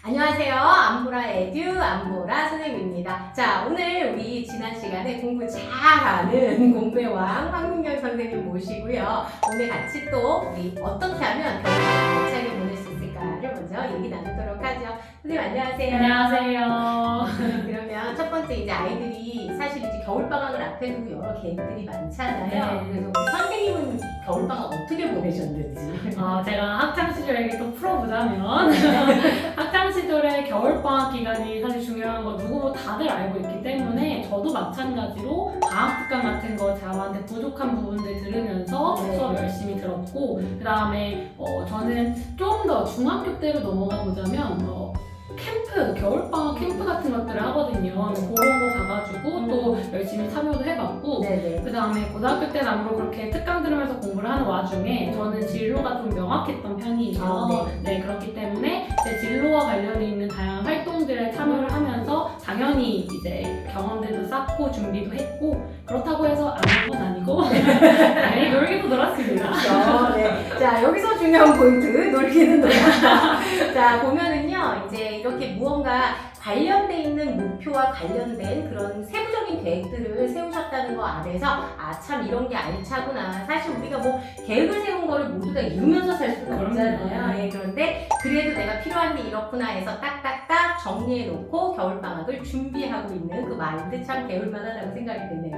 안녕하세요. 안보라 에듀 안보라 선생님입니다. 자, 오늘 우리 지난 시간에 공부 잘하는 공부의 왕 황민경 선생님 모시고요. 오늘 같이 또 우리 어떻게 하면 겨울방학 알차게 보낼 수 있을까를 먼저 얘기 나누도록 하죠. 선생님 안녕하세요. 안녕하세요. 그러면 첫 번째 이제 아이들이 사실 이제 겨울방학을 앞에 두고 여러 계획들이 많잖아요. 네. 그래서 우리 선생님은 겨울방학 어떻게 보내셨는지. 제가 학창 시절 얘기 또 풀어보자면 학창 시절에 겨울방학 기간이 사실 중요한 거 누구 다들 알고 있기 때문에 저도 마찬가지로 방학 특강 같은 거 저한테 부족한 부분들 들으면서 네. 수업 열심히 들었고 그 다음에 저는 좀 더 중학교 때로 넘어가 보자면 캠프, 겨울방학 캠프 같은 것들을 하거든요. 그런 거 가가지고 또 열심히 참여도 해봤고 네네. 그 다음에 고등학교 때는 아무로 그렇게 특강 들으면서 공부를 하는 와중에 저는 진로가 좀 명확했던 편이에요. 네, 그렇기 때문에 제 진로와 관련이 있는 다양한 활동들에 참여를 하면서 당연히 이제 경험들도 쌓고 준비도 했고 그렇다고 해서 안 한 건 아니고 네, 놀기도 놀았습니다. 그렇죠. 네. 자, 여기서 중요한 포인트, 놀기는 놀았다. 자, 보면은요, 이제 이렇게 무언가 관련돼 있는 목표와 관련된 그런 세부적인 계획들을 세우셨다는 거 안에서 참 이런 게 알차구나. 사실 우리가 뭐 계획을 세운 거를 모두 다 이루면서 살 수는 없잖아요. 네, 그런데 그래도 내가 필요한 게 이렇구나 해서 딱딱딱 정리해 놓고 겨울방학을 준비하고 있는 그 마인드 참 배울만하다고 생각이 드네요.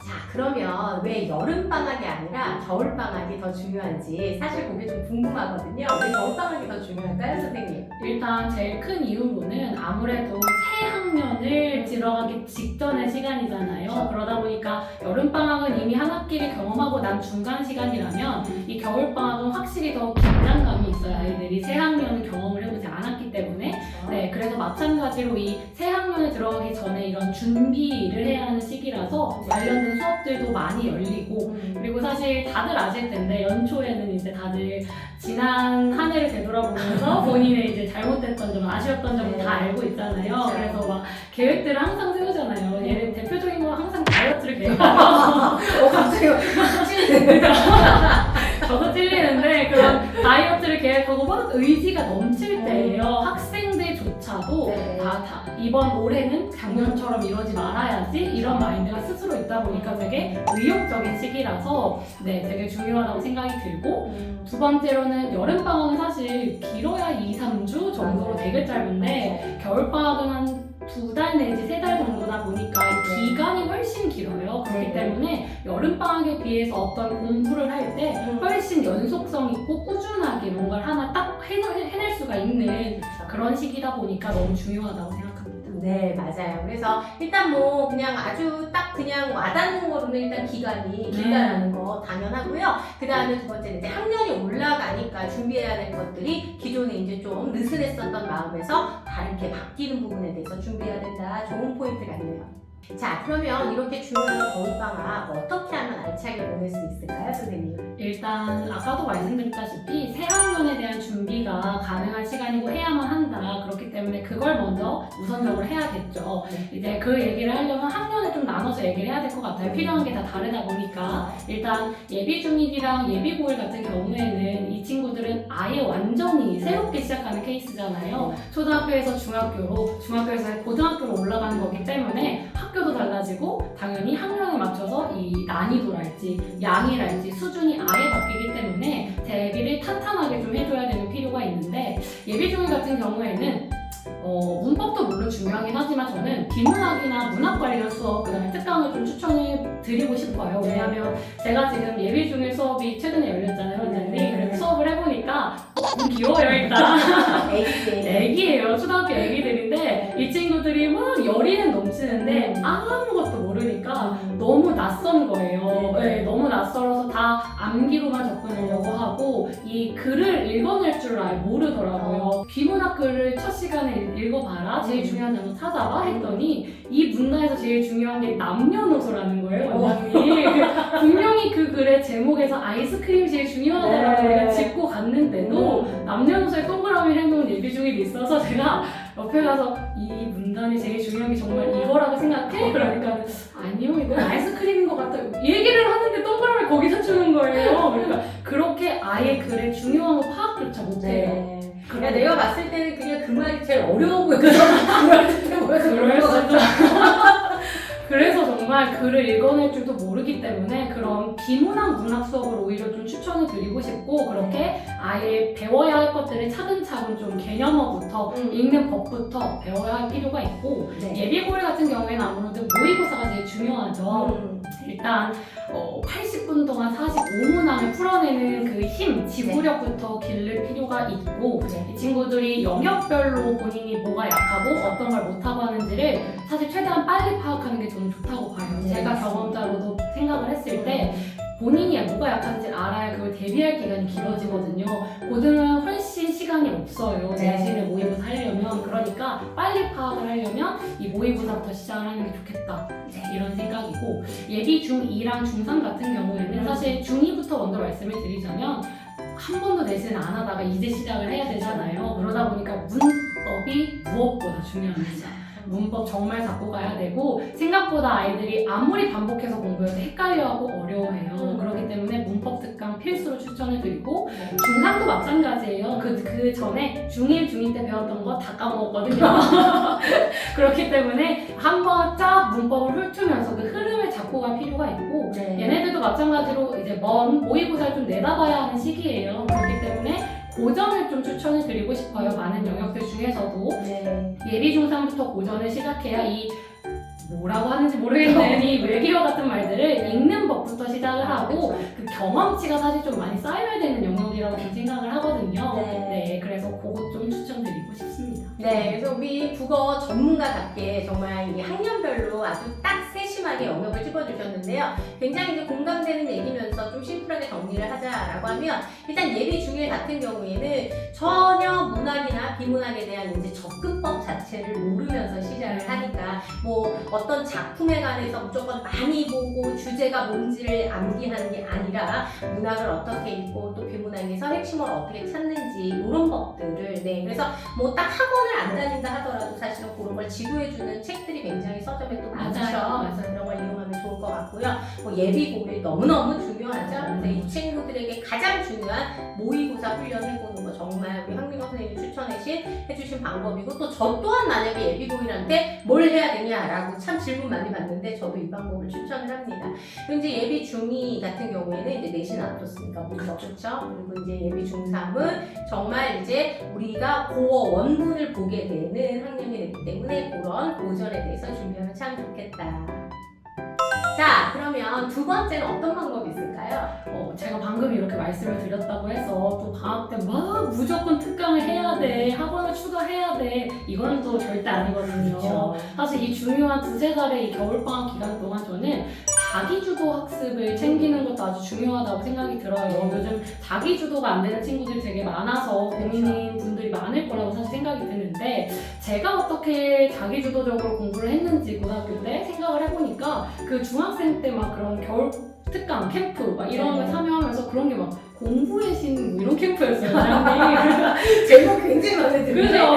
자, 그러면 왜 여름방학이 아니라 겨울방학이 더 중요한지 사실 그게 좀 궁금하거든요. 왜 겨울방학이 더 중요할까요, 선생님? 일단 제일 큰 이유로는 아무래도 새 학년을 들어가기 직전의 시간이잖아요. 그러다 보니까 여름방학은 이미 한 학기를 경험하고 난 중간 시간이라면 이 겨울방학은 확실히 더 긴장감이 있어요. 아이들이 새 학년을 경험을 해보지 않았기 때문에. 네, 그래서 마찬가지로 이 새 학년에 들어가기 전에 이런 준비를 해야 하는 시기라서 관련된 수업들도 많이 열리고 그리고 사실 다들 아실 텐데 연초에는 이제 다들 지난 한 해를 되돌아보면서 본인의 이제 잘못됐던 점, 아쉬웠던 점을 다 알고 있잖아요. 그래서 막 계획들을 항상 세우잖아요. 예를 대표적인 건 항상 다이어트를 계획하고 갑자기 찔리네. 저도 찔리는데 그런 다이어트를 계획하고 막 의지가 넘칠 때예요. 학생들조차도 네. 다 이번 올해는 작년처럼 이러지 말아야지 이런 마인드가 스스로 있다 보니까 되게 의욕적인 시기라서 네, 되게 중요하다고 생각이 들고 두 번째로는 여름방학은 사실 길어야 2, 3주 정도로 되게 짧은데 겨울방학은 한 2달 내지 3달 정도다 보니까 이 기간이 훨씬 길어요. 그렇기 때문에 여름방학에 비해서 어떤 공부를 할 때 훨씬 연속성 있고 꾸준하게 뭔가를 하나 딱 해낼 수가 있는 그런 시기다 보니까 너무 중요하다고 생각합니다. 네, 맞아요. 그래서 일단 뭐 그냥 아주 딱 그냥 와닿는 거로는 일단 기간이 길다라는 거 당연하고요. 그 다음에 두 번째는 이제 학년이 올라가니까 준비해야 될 것들이 기존에 이제 좀 느슨했었던 마음에서 다르게 바뀌는 부분에 대해서 준비해야 된다. 좋은 포인트 같네요. 자, 그러면 이렇게 중요한 겨울방학 어떻게 하면 알차게 보낼 수 있을까요, 선생님? 일단 아까도 말씀드렸다시피 새 학년에 대한 준비가 가능한 시간이고 해야만 한다. 그렇기 때문에 그걸 먼저 우선적으로 해야겠죠. 이제 그 얘기를 하려면 학년을 좀 나눠서 얘기를 해야 될 것 같아요. 필요한 게 다 다르다 보니까 일단 예비 중일이랑 예비 고일 같은 경우에는 이 친구들은 아예 완전히 새롭게 시작하는 케이스잖아요. 초등학교에서 중학교로, 중학교에서 고등학교로 올라가는 거기 때문에 학교도 달라지고 당연히 학년에 맞춰서 이 난이도랄지 양이랄지 수준이 아예 바뀌기 때문에 대비를 탄탄하게 좀 해줘야 되는 필요가 있는데 예비 중일 같은 경우에는 문법도 물론 중요하긴 하지만 저는 비문학이나 문학 관련 수업 그다음에 특강을 좀 추천해 드리고 싶어요. 왜냐하면 제가 지금 예비 중일 수업이 최근에 열렸잖아요, 원장님. 그래서 수업을 해보니까 귀여워요 일단. 애기예요. 초등학교 애기들인데 이 친구들이 막 열의는 넘치는데 아무것도 모르니까 너무 낯선 거예요. 네, 너무 낯설어서 다 암기로만 접근하려고 하고 이 글을 읽어낼 줄 모르더라고요. 비문학 글을 첫 시간에 읽어봐라. 제일 중요한 단어 찾아봐 했더니 이 문화에서 제일 중요한 게 남녀노소라는 거예요, 원장님. 분명히 그 글의 제목에서 아이스크림이 제일 중요하다라고 우리가 짚고 갔는데도 남녀노소에 동그라미 해놓은 예비 중일이 있어서 제가 옆에 가서 이 문단이 제일 중요한 게 정말 이거라고 생각해? 그러니까 아니요, 이거 아이스크림인 것 같아요. 얘기를 하는데 동그라미 거기서 주는 거예요. 그러니까 그렇게 아예 글의 중요한 거 파악조차 못해요. 그러니까 내가 봤을 때는 그냥 그 말이 제일 어려워 보여서 그럴 수도. 그래서 정말 글을 읽어낼 줄도 모르기 때문에 그런 비문학 문학 수업을 오히려 좀 추천을 드리고 싶고, 그렇게 아예 배워야 할 것들을 차근차근 좀 개념어부터 읽는 법부터 배워야 할 필요가 있고, 네. 예비고일 같은 경우에는 아무래도 모의고사가 제일 중요하죠. 일단 80분 동안 45문항을 풀어내는 그 힘, 지구력부터 기를 필요가 있고, 이 친구들이 영역별로 본인이 뭐가 약하고 어떤 걸 못하고 하는지를 사실 최대한 빨리 파악하는 게 저는 좋다고 봐요. 네, 제가 맞습니다. 경험자로도 생각을 했을 때 본인이 뭐가 약한지 알아야 그걸 대비할 기간이 길어지거든요. 고등은 훨씬 시간이 없어요. 네. 내신을 모의고사 하려면. 그러니까 빨리 파악을 하려면 이 모의고사부터 시작을 하는 게 좋겠다. 이런 생각이고, 예비 중2랑 중3 같은 경우에는 사실 중2부터 먼저 말씀을 드리자면 한 번도 내신을 안 하다가 이제 시작을 해야 되잖아요. 그러다 보니까 문법이 무엇보다 중요합니다. 문법 정말 잡고 가야 되고, 생각보다 아이들이 아무리 반복해서 공부해도 헷갈려하고 어려워해요. 그렇기 때문에 문법 특강 필수로 추천을 드리고, 중3도 마찬가지예요. 그 전에 중1, 중2 때 배웠던 거 다 까먹었거든요. 그렇기 때문에 한번 쫙 문법을 훑으면서 그 흐름을 잡고 갈 필요가 있고, 얘네들도 마찬가지로 이제 먼 모의고사를 좀 내다봐야 하는 시기예요. 그렇기 때문에 고전을 좀 추천을 드리고 싶어요. 많은 영역들 중에서도. 예비 중3부터 고전을 시작해야 이 뭐라고 하는지 모르겠는데 이 외계어 같은 말들을 읽는 법부터 시작을 하고, 그 경험치가 사실 좀 많이 쌓여야 되는 영역이라고 좀 생각을 하거든요. 그래서 그것 좀 추천드리고 싶습니다. 그래서 우리 국어 전문가답게 정말 이 학년별로 아주 딱 세심하게 영역을 짚어주셨는데요. 굉장히 이제 공감되는 얘기면서 좀 심플하게 정리를 하자라고 하면, 일단 예비 중1 같은 경우에는 전혀 문학이나 비문학에 대한 이제 접근법 자체를 모르면서 시작을 하니까, 뭐 어떤 작품에 관해서 무조건 많이 보고 주제가 뭔지를 암기하는 게 아니라 문학을 어떻게 읽고 또 비문학에서 핵심을 어떻게 찾는지 이런 법들을 그래서 뭐 딱 학원을 안 다닌다 하더라도 사실은 그런 걸 지도해주는 책들이 굉장히 서점에 또 많죠. 그래서 그런 걸 이용하면 좋을 것 같고요. 뭐 예비고일 너무너무 중요하죠. 그래서 이 친구들에게 가장 중요한 모의고사 훈련해보는 거 정말 우리 황민호 선생님이 해주신 방법이고, 또 저 또한 만약에 예비고일한테 뭘 해야 되냐라고 참 질문 많이 받는데 저도 이 방법을 추천을 합니다. 그리고 이제 예비 중2 같은 경우에는 이제 내신 안 뒀으니까 문법 좋죠. 그리고 이제 예비 중3은 정말 이제 우리가 고어 원문을 보게 되는 학년이 되기 때문에 그런 고전에 대해서 준비하면 참 좋겠다. 자, 그러면 두 번째는 어떤 방법이 있을까요? 제가 방금 이렇게 말씀을 드렸다고 해서 또 방학 때 막 무조건 특강을 해야 돼, 학원을 추가해야 돼, 이건 또 절대 아니거든요. 그렇죠. 사실 이 중요한 두세 달의 이 겨울방학 기간 동안 저는 자기주도 학습을 챙기는 것도 아주 중요하다고 생각이 들어요. 요즘 자기주도가 안 되는 친구들이 되게 많아서 고민인 분들이 많을 거라고 사실 생각이 드는데, 제가 어떻게 자기주도적으로 공부를 했는지 고등학교 때 생각을 해보니까 그 중학생 때 막 그런 겨울 특강, 캠프 막 이런 거 참여하면서 그런 게 막 공부의 신 뭐 이런 캠프였어요. 제목 굉장히 마음에 드는데. 그죠?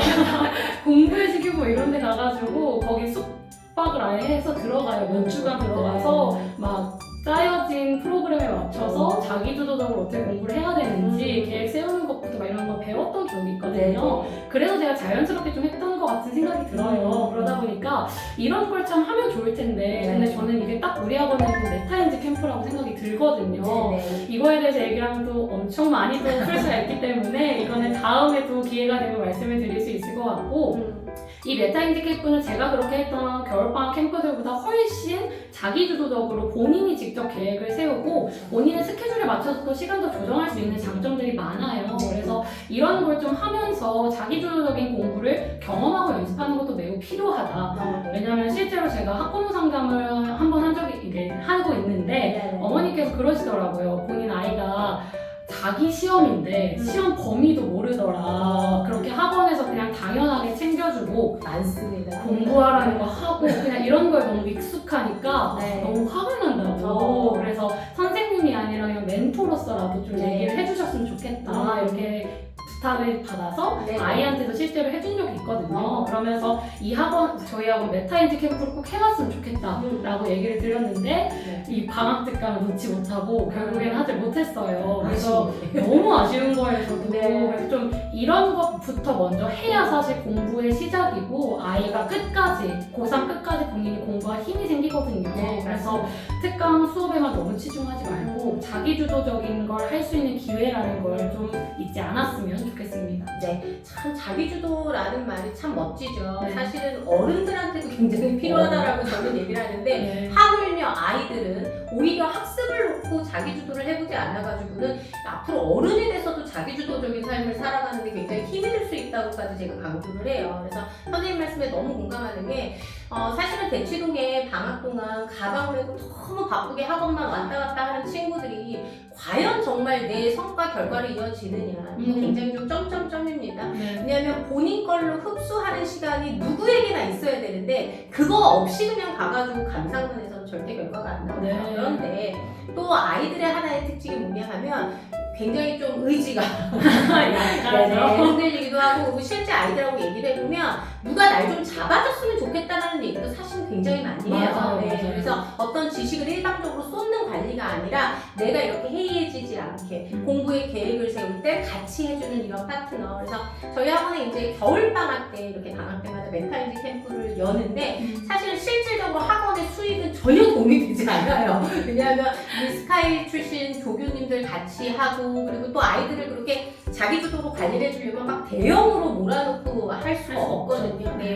공부의 신 뭐 이런 데 가가지고 거기 숙박을 아예 해서 들어가요. 몇 주간 들어가서 막 짜여진 프로그램에 맞춰서 자기주도적으로 어떻게 공부를 해야 되는지 계획 세우는 것부터 막 이런 거 배웠던 기억이 있거든요. 그래서 제가 자연스럽게 좀 했던 것 같은 생각이 들어요. 그러다 보니까 이런 걸 참 하면 좋을 텐데, 근데 저는 이게 딱 우리 학원에는 메타인지 캠프라고 생각이 들거든요. 이거에 대해서 얘기를 하면 또 엄청 많이 또 풀 수가 있기 때문에 이거는 다음에 또 기회가 되면 말씀을 드릴 수 있을 것 같고, 이 메타인지 캠프는 제가 그렇게 했던 겨울방학 캠프들보다 훨씬 자기주도적으로 본인이 직접 계획을 세우고 본인의 스케줄에 맞춰서 또 시간도 조정할 수 있는 장점들이 많아요. 그래서 이런 걸 좀 하면서 자기주도적인 공부를 경험하고 연습하는 것도 매우 필요하다. 왜냐하면 실제로 제가 학부모 상담을 한 번 한 적이 이게 하고 있는데 어머니께서 그러시더라고요. 본인 아이가 자기 시험인데 시험 범위도 모르더라. 그렇게 학원에서 그냥 당연하게 챙겨주고 많습니다. 공부하라는 거 하고 그냥 이런 거에 너무 익숙하니까 너무 화가 난다고. 그래서 선생님이 아니라 그냥 멘토로서라도 좀 얘기를 해주셨으면 좋겠다. 이렇게 부탁을 받아서 아이한테도 실제로 해준 적이 있거든요. 그러면서 이 학원, 저희 학원 메타인지 캠프를 꼭 해봤으면 좋겠다라고 얘기를 드렸는데 이 방학 특강을 놓지 못하고 결국에는 하지 못했어요. 그래서 너무 아쉬운 거예요, 저도. 그래서 좀 이런 것부터 먼저 해야 사실 공부의 시작이고 아이가 끝까지, 고3 끝까지 본인이 공부할 힘이 생기거든요. 그래서 특강 수업에만 너무 치중하지 말고 자기주도적인 걸 할 수 있는 기회라는 걸 좀 잊지 않았으면 좋겠습니다. 네, 참 자기주도라는 말이 참 멋지죠. 네. 사실은 어른들한테도 굉장히 필요하다라고 저는 얘기를 하는데 하물며 아이들은 오히려 학습을 놓고 자기주도를 해보지 않아가지고는 앞으로 어른이 돼서도 자기주도적인 삶을 살아가는 데 굉장히 힘이 될 수 있다고까지 제가 강조를 해요. 그래서 선생님 말씀에 너무 공감하는 게 사실은 대치동에 방학 동안 가방을 메고 너무 바쁘게 학원만 왔다 갔다 하는 친구들이 과연 정말 내 성과 결과를 이어지느냐, 이거 굉장히 좀 점점점입니다. 왜냐하면 본인 걸로 흡수하는 시간이 누구에게나 있어야 되는데 그거 없이 그냥 가가지고 감상만 해서는 절대 결과가 안 나오죠. 그런데 또 아이들의 하나의 특징이 뭐냐 하면 굉장히 좀 의지가 흔들리기도 하고, 그리고 실제 아이들하고 얘기를 해보면 누가 날 좀 잡아줬으면 좋겠다는 얘기도 사실 굉장히 많이 해요. 맞아요. 그래서 어떤 지식을 일방적으로 쏟는 관리가 아니라 내가 이렇게 해이해지지 않게 공부의 계획을 세울 때 같이 해주는 이런 파트너. 그래서 저희 학원에 이제 겨울방학 때 이렇게 방학 때마다 멘탈인지 캠프를 여는데 사실 실질적으로 학원의 수익은 전혀 도움이 되지 않아요. 왜냐하면 이 스카이 출신 조교님들 같이 하고, 그리고 또 아이들을 그렇게 자기주도로 관리를 해주려면 막 대형으로 몰아놓고 할 수가 없거든요.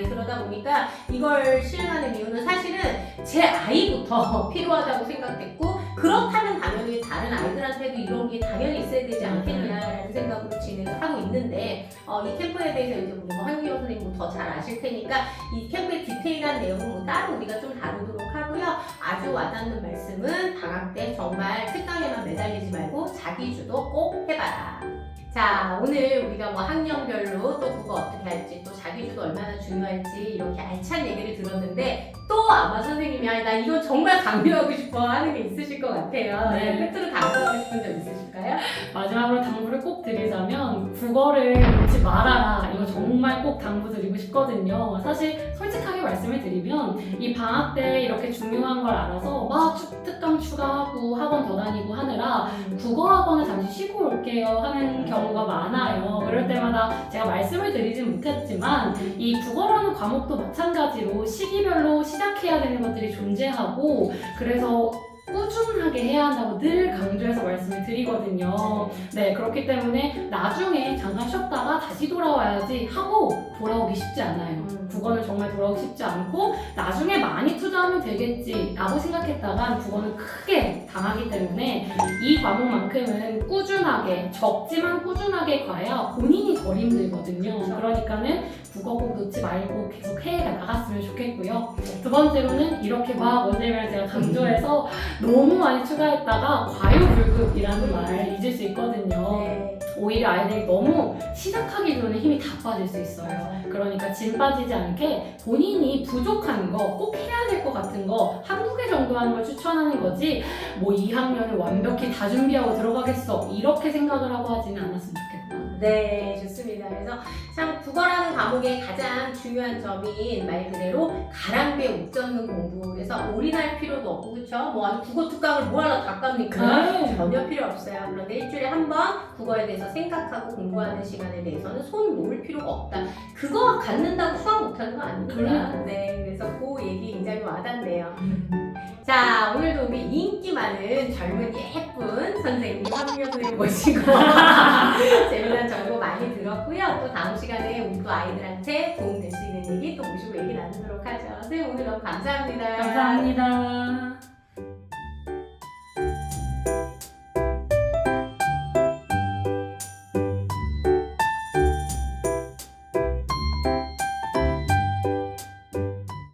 그러다 보니까 이걸 실행하는 이유는 사실은 제 아이부터 필요하다고 생각했고, 그렇다면 당연히 다른 아이들한테도 이런 게 당연히 있어야 되지 않겠냐라는 생각으로 진행을 하고 있는데, 이 캠프에 대해서 이제 우리 황유영 선생님 더 잘 아실 테니까 이 캠프의 디테일한 내용은 따로 우리가 좀 다루도록 하고요. 아주 와닿는 말씀은 방학 때 정말 특강에만 매달리지 말고 자기주도 꼭 해봐라. 자, 오늘 우리가 뭐 학년별로 또 국어 어떻게 할지, 또 자기주도 얼마나 중요할지 이렇게 알찬 얘기를 들었는데, 또 아마 선생님이 나 이거 정말 강조하고 싶어 하는 게 있으실 것 같아요. 끝으로 강조하고 싶은 점 있으실까요? 마지막으로 당부를 꼭 드리자면 국어를 놓지 말아라, 이거 정말 꼭 당부드리고 싶거든요. 사실 솔직하게 말씀을 드리면 이 방학 때 이렇게 중요한 걸 알아서 막 특강 추가하고 학원 더 다니고 하느라 국어 학원을 잠시 쉬고 올게요 하는 경우가 많아요. 그럴 때마다 제가 말씀을 드리진 못했지만 이 국어라는 과목도 마찬가지로 시기별로 시작해야 되는 것들이 존재하고, 그래서 꾸준하게 해야 한다고 늘 강조해서 말씀을 드리거든요. 그렇기 때문에 나중에 잠깐 쉬었다가 다시 돌아와야지 하고 돌아오기 쉽지 않아요. 국어는 정말 돌아오기 쉽지 않고 나중에 많이 투자하면 되겠지 라고 생각했다간 국어는 크게 당하기 때문에 이 과목만큼은 꾸준하게, 적지만 꾸준하게 가야 본인이 덜 힘들거든요. 그러니까는 국어 꼭 놓지 말고 계속 해가 나갔으면 좋겠고요. 두 번째로는 이렇게 막 원장님이랑 제가 강조해서 너무 많이 추가했다가 과유불급이라는 말 잊을 수 있거든요. 오히려 아이들이 너무 시작하기 전에 힘이 다 빠질 수 있어요. 그러니까 진 빠지지 않게 본인이 부족한 거, 꼭 해야 될 것 같은 거 한두 개 정도 하는 걸 추천하는 거지, 뭐 2학년을 완벽히 다 준비하고 들어가겠어 이렇게 생각을 하고 하지는 않았으면 좋겠다. 네, 좋습니다. 그래서 참 국어라는 과목의 가장 중요한 점인 말 그대로 가랑비에 옥 젖는 공부. 그래서 올인할 필요도 없고, 그렇죠? 뭐 아니 국어 특강을 뭐 하러 다 깝니까? 전혀 필요 없어요. 그런데 일주일에 한 번 국어에 대해서 생각하고 공부하는 시간에 대해서는 손 놓을 필요가 없다. 그거 갖는다고 수학 못하는 거 아닙니까? 그래서 그 얘기 굉장히 와닿네요. 자, 오늘도 우리 인기 많은 젊은 예쁜 선생님 황유영 선생님 모시고 재미난 정보 많이 들었고요. 또 다음 시간에 우리 또 아이들한테 도움 될 수 있는 얘기 또 모시고 얘기 나누도록 하죠. 선생님 오늘 너무 감사합니다. 감사합니다.